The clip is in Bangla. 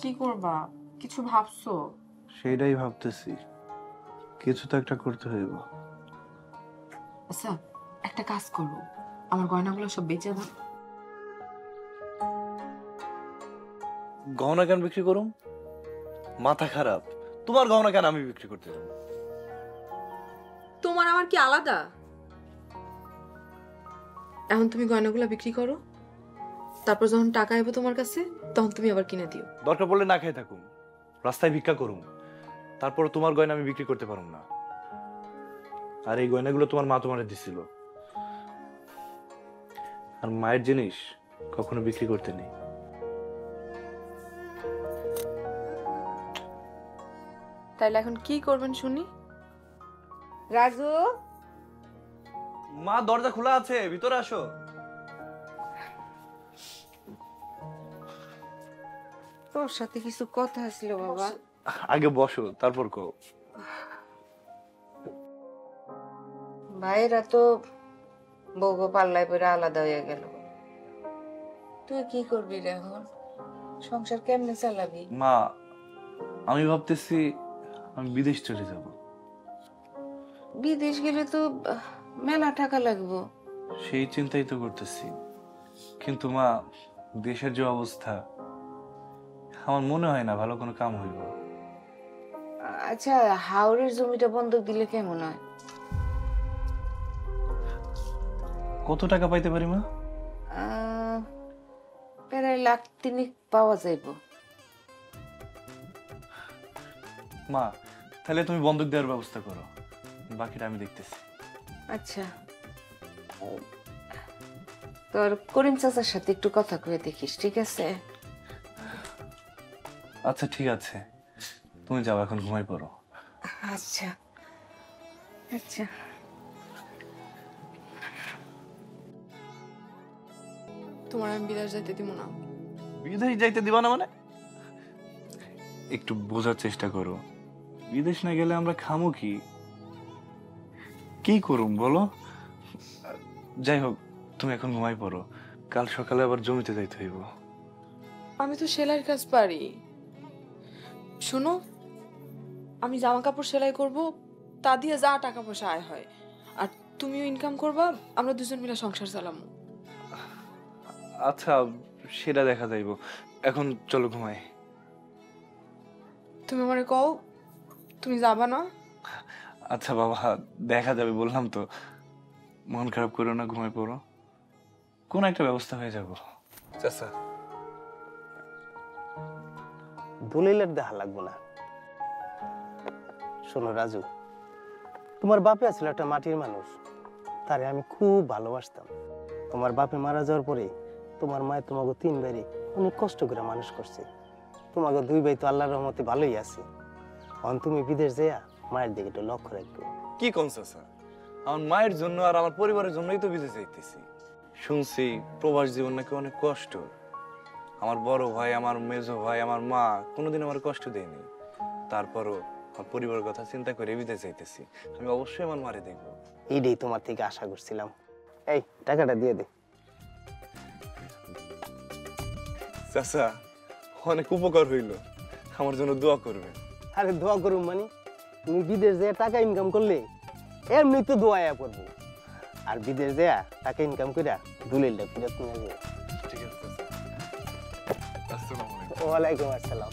কি করবা? কিছু ভাবছো? সেটাই ভাবতেছি, কিছু তো একটা করতে হইব। আচ্ছা, একটা কাজ করো, আমার গয়নাগুলো সব বেচে দাও। গহনা কেন বিক্রি করুম? মাথা খারাপ? তোমার গহনা কেন আমি বিক্রি করতে যাবো? তোমার আমার কি আলাদা? এখন তুমি গয়নাগুলো বিক্রি করো, তারপর যখন টাকা আইবো তোমার কাছে তখন তুমি আবার কিনে দিও। দরকার পড়লে না খেয়ে থাকুম, রাস্তায় ভিক্ষা করুম, তারপর তোমার গয়না আমি বিক্রি করতে পারুম না। আর এই গয়নাগুলো তোমার মা তোমারে দিছিল, আর মায়ের জিনিস কখনো বিক্রি করতে নেই। তাইলে এখন কি করবেন শুনি? রাজু, মা দরজা খোলা আছে, ভিতরে আসো। তোর সাথে কিছু কথা ছিল বাবা। আগে বসো, তারপর কও। ভাইরা তো বউ পাল্লায় পরে আলাদা হয়ে গেল। তুই কি করবি রে এখন? সংসার কেমনে চালাবি? মা, আমি ভাবতেছি আমি বিদেশ চলে যাব। বিদেশ গেলে তো মেলা টাকা লাগবো। সেই চিন্তাই তো করতেছি, কিন্তু মা, দেশের যে অবস্থা, আমার মনে হয় না ভালো কোনো কাম হইব। আচ্ছা, হাওড়ের জমিটা বন্ধক দিলে কেমন হয়? কত টাকা পাইতে পারি মা? প্রায় লাখ তিনেক পাওয়া যাইব। মা, তাহলে তুমি বন্ধক দেওয়ার ব্যবস্থা করো, বাকিটা আমি দেখতেছি। আচ্ছা, তোর করিম চাচার সাথে একটু কথা কয়ে দেখিস, ঠিক আছে? আচ্ছা ঠিক আছে, তুমি যাও, এখন ঘুমাই পড়ো। আচ্ছা আচ্ছা। তোমার আমি বিদেশ যাইতে দিব না। বিদেশ যাইতে দিবা না মানে? একটু বোঝার চেষ্টা করো, বিদেশ না গেলে আমরা খামো কি, কি করুম বলো? যাই হোক, তুমি এখন ঘুমাই পড়ো, কাল সকালে আবার জমিতে যাইতে হইব। আমি তো সেলাইয়ের কাজ পারি। শোনো, আমি জামা কাপড় সেলাই করব, তা দিয়ে যা টাকা পয়সা আয় হয়, আর তুমিও ইনকাম করবা, আমরা দুজন মিলে সংসার চালামু। আচ্ছা, সেটা দেখা যাইব, এখন চলো ঘুমাই। তুমি আমারে কও, তুমি যাবা না? আচ্ছা বাবা, দেখা যাবে, বললাম তো, মন খারাপ করো না, ঘুমাই পড়ো, কোন একটা ব্যবস্থা হয়ে যাব। চাচা, দলিলের দেখা লাগবো না। শোনো রাজু, তোমার বাপে আছিল একটা মাটির মানুষ, তারে আমি খুব ভালোবাসতাম। তোমার বাপে মারা যাওয়ার পরে তোমার মায়ের তোমাকে 3 ভাইরে অনেক কষ্ট করে মানুষ করছে। তোমাকে 2 ভাই তো আল্লাহর রহমতে ভালোই আছে। এখন তুমি বিদেশ যাইয়া মায়ের দিকে একটু লক্ষ্য রাখবে। কি কোন চাচা, আমার মায়ের জন্য আর আমার পরিবারের জন্যই তো বিদেশ যাইতেছি। শুনছি প্রবাস জীবন নাকি অনেক কষ্ট। আমার বড় ভাই, আমার মেজো ভাই, আমার মা কোনোদিন আমার কষ্ট দেয়নি, তারপরও আমার পরিবারের কথা চিন্তা করে বিদেশ যাইতেছি। আমি অবশ্যই আমার মারে দেখবো। এইটাই তোমার থেকে আশা করছিলাম। এই টাকাটা দিয়ে দে। চাচা, অনেক উপকার হইল, আমার জন্য দোয়া করবেন। আরে দোয়া করুম মানে, তুমি বিদেশ যেয়ে টাকা ইনকাম করলে এমনি তো দোয়া করবো, আর বিদেশ যেয়া টাকা ইনকাম কইরা দলিলটা ফিরত নিয়ে যাবে। ঠিক আছে চাচা, আসসালামু আলাইকুম। ওয়ালাইকুম আসসালাম।